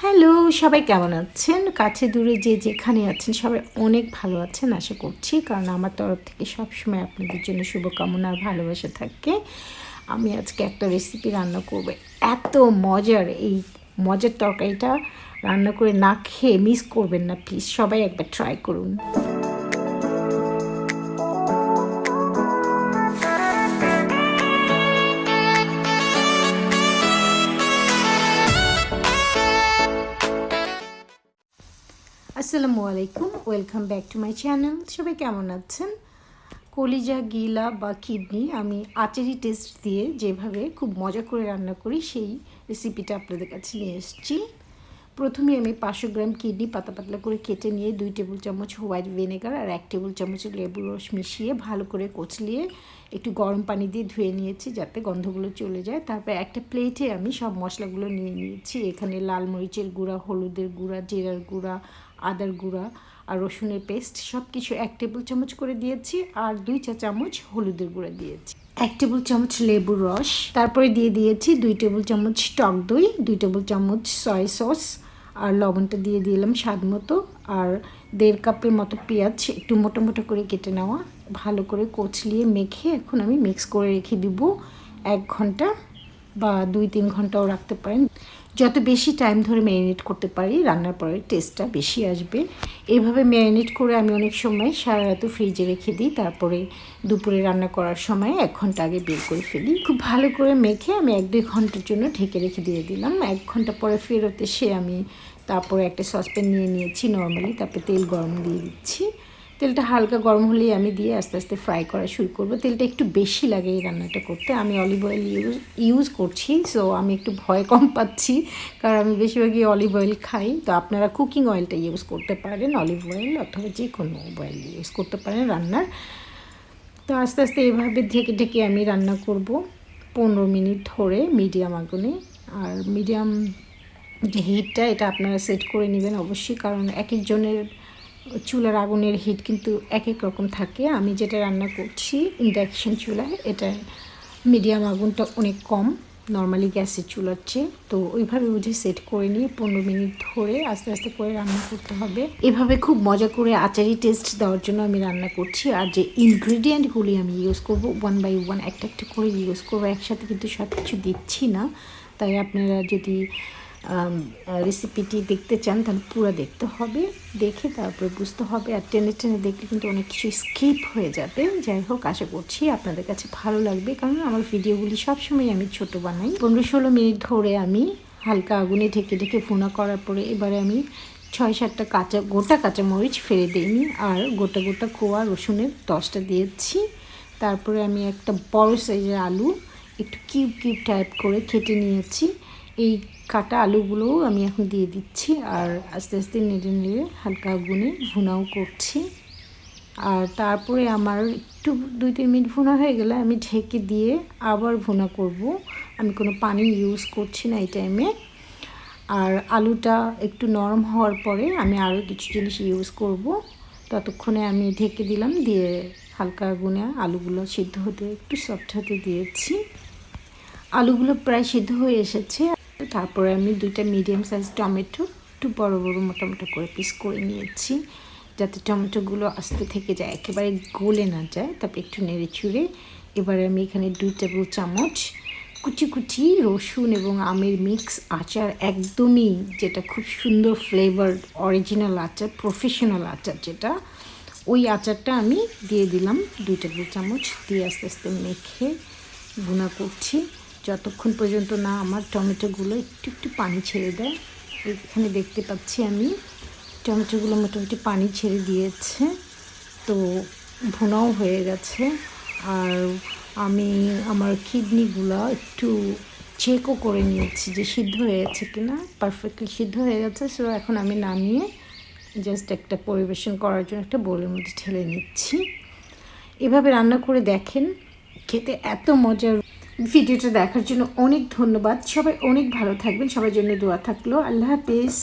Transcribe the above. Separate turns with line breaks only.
Hello, সবাই কেমন আছেন? কাছে দূরে যে যেখানে আছেন সবাই অনেক ভালো আছেন আশা করছি, কারণ আমার তরফ থেকে সবসময় আপনাদের জন্য শুভকামনা আর ভালোবাসা থাকে। আমি আজকে একটা রেসিপি রান্না করব, এত মজার। এই মজার তরকারিটা রান্না করে না খেয়ে মিস করবেন না, প্লিজ সবাই একবার ট্রাই করুন। আসসালামু আলাইকুম, welcome back to my channel. সবাই কেমন আছেন? কলিজা, গিলা বা কিডনি আমি আচারি টেস্ট দিয়ে যেভাবে খুব মজা করে রান্না করি সেই রেসিপিটা আপনাদের কাছে নিয়ে এসেছি। প্রথমে আমি 500 গ্রাম কিডনি পাতলা পাতলা করে কেটে নিয়ে 2 টেবিল চামচ হোয়াইট ভিনেগার আর 1 টেবিল চামচ লেবুর রস মিশিয়ে ভালো করে কচলিয়ে একটু গরম পানি দিয়ে ধুয়ে নিয়েছি যাতে গন্ধগুলো চলে যায়। তারপর একটা প্লেটে আমি সব মশলাগুলো নিয়ে নিয়েছি। এখানে লাল মরিচের গুঁড়া, হলুদের গুঁড়া, জিরার গুঁড়া, আদার গুঁড়া আর রসুনের পেস্ট সব কিছু 1 টেবিল চামচ করে দিয়েছি, আর 2 চা চামচ হলুদের গুঁড়া দিয়েছি, 1 টেবিল চামচ লেবুর রস, তারপরে দিয়ে দিয়েছি 2 টেবিল চামচ টক দই, 2 টেবিল চামচ সয়া সস, আর লবণটা দিয়ে দিলাম স্বাদ মতো, আর 1.5 কাপের মতো পেঁয়াজ একটু মোটা মোটা করে কেটে নেওয়া। ভালো করে কচলিয়ে মেখে এখন আমি মিক্স করে রেখে দিব 1 ঘন্টা বা 2-3 ঘন্টাও রাখতে পারেন। যত বেশি টাইম ধরে ম্যারিনেট করতে পারি রান্নার পরে টেস্টটা বেশি আসবে। এইভাবে ম্যারিনেট করে আমি অনেক সময় সারা রাত ফ্রিজে রেখে দিই, তারপরে দুপুরে রান্না করার সময় 1 ঘন্টা আগে বের করে ফেলি। খুব ভালো করে মেখে আমি 1-2 ঘন্টার জন্য ঢেকে রেখে দিয়ে দিলাম। 1 ঘন্টা পরে ফেরত এসে আমি তারপরে একটা সসপ্যান নিয়ে নিয়েছি নর্মালি, তারপরে তেল গরম দিয়ে দিচ্ছি। তেলটা হালকা গরম হলেই আমি দিয়ে আস্তে আস্তে ফ্রাই করা শুরু করব। তেলটা একটু বেশি লাগে এই রান্নাটা করতে। আমি অলিভ অয়েল ইউজ করছি, সো আমি একটু ভয় কম পাচ্ছি কারণ আমি বেশিরভাগই অলিভ অয়েল খাই। তো আপনারা কুকিং অয়েলটা ইউজ করতে পারেন, অলিভ অয়েল অথবা যে কোনো অয়েল ইউজ করতে পারেন রান্নার। তো আস্তে আস্তে এইভাবে ঢেকে ঢেকে আমি রান্না করব 15 মিনিট ধরে মিডিয়াম আগুনে। আর মিডিয়াম যে হিটটা এটা আপনারা সেট করে নেবেন অবশ্যই, কারণ এক একজনের চুলার আগুনের হিট কিন্তু এক এক রকম থাকে। আমি যেটা রান্না করছি ইন্ডাকশন চুলায়, এটা মিডিয়াম আগুনটা অনেক কম নর্মালি গ্যাসের চুলার চেয়ে। তো ওইভাবে বুঝে সেট করে নিয়ে 15 মিনিট ধরে আস্তে আস্তে করে রান্না করতে হবে। এভাবে খুব মজা করে আচারি টেস্ট দেওয়ার জন্য আমি রান্না করছি। আর যে ইনগ্রিডিয়েন্টগুলি আমি ইউজ করব 1 বাই 1 একটা একটা করে ইউজ করবো, একসাথে কিন্তু সব কিছু দিচ্ছি না। তাই আপনারা যদি রেসিপিটি দেখতে চান তাহলে পুরো দেখতে হবে, দেখে তারপরে বুঝতে হবে। আর টেনে টেনে দেখলে কিন্তু অনেক কিছু স্কিপ হয়ে যাবে। যাই হোক, আশা করছি আপনাদের কাছে ভালো লাগবে, কারণ আমার ভিডিওগুলি সবসময় আমি ছোট বানাই। 15-16 মিনিট ধরে আমি হালকা আগুনে ঢেকে ঢেকে ভুনা করার পরে এবারে আমি 6-7টা গোটা কাঁচামরিচ ফেলে দিইনি, আর গোটা গোটা কোয়া রসুনের 10টা দিয়েছি। তারপরে আমি একটা বড় সাইজের আলু একটু কিউব কিউব টাইপ করে কেটে নিয়েছি। এই কাটা আলুগুলোও আমি এখন দিয়ে দিচ্ছি, আর আস্তে আস্তে নেড়ে নেড়ে হালকা আগুনে ভুনাও করছি। আর তারপরে আমার একটু 2-3 মিনিট ভুনা হয়ে গেলে আমি ঢেকে দিয়ে আবার ভুনা করব। আমি কোনো পানি ইউজ করছি না এই টাইমে। আর আলুটা একটু নরম হওয়ার পরে আমি আরও কিছু জিনিস ইউজ করব। ততক্ষণে আমি ঢেকে দিলাম, দিয়ে হালকা আগুনে আলুগুলো সিদ্ধ হতে একটু সফট হতে দিয়েছি। আলুগুলো প্রায় সিদ্ধ হয়ে এসেছে। তারপরে আমি 2টা মিডিয়াম সাইজ টমেটো একটু বড় বড় মোটা মোটা করে পিস করে নিয়েছি, যাতে টমেটোগুলো আস্তে থেকে যায়, একেবারে গলে না যায়। তারপর একটু নেড়ে চুড়ে এবারে আমি এখানে 2 টেবিল চামচ কুচি কুচি রসুন এবং আমের মিক্স আচার, একদমই যেটা খুব সুন্দর ফ্লেভার, অরিজিনাল আচার, প্রফেশনাল আচার যেটা, ওই আচারটা আমি দিয়ে দিলাম 2 টেবিল চামচ। দিয়ে আস্তে আস্তে মেখে ভুনা করছি যতক্ষণ পর্যন্ত না আমার টমেটোগুলো একটু একটু পানি ছেড়ে দেয়। এখানে দেখতে পাচ্ছি আমি টমেটোগুলো মোটামুটি পানি ছেড়ে দিয়েছে, তো ভুনাও হয়ে গেছে। আর আমি আমার কিডনিগুলো একটু চেকও করে নিয়েছি যে সিদ্ধ হয়ে গেছে কিনা, পারফেক্টলি সিদ্ধ হয়ে গেছে। সো এখন আমি নামিয়ে জাস্ট একটা পরিবেশন করার জন্য একটা বোলের মধ্যে ঢেলে নিচ্ছি। এভাবে রান্না করে দেখেন, খেতে এত মজার। ভিডিওটা দেখার জন্য অনেক ধন্যবাদ। সবাই অনেক ভালো থাকবেন, সবার জন্য দোয়া থাকলো। আল্লাহ হাফেজ।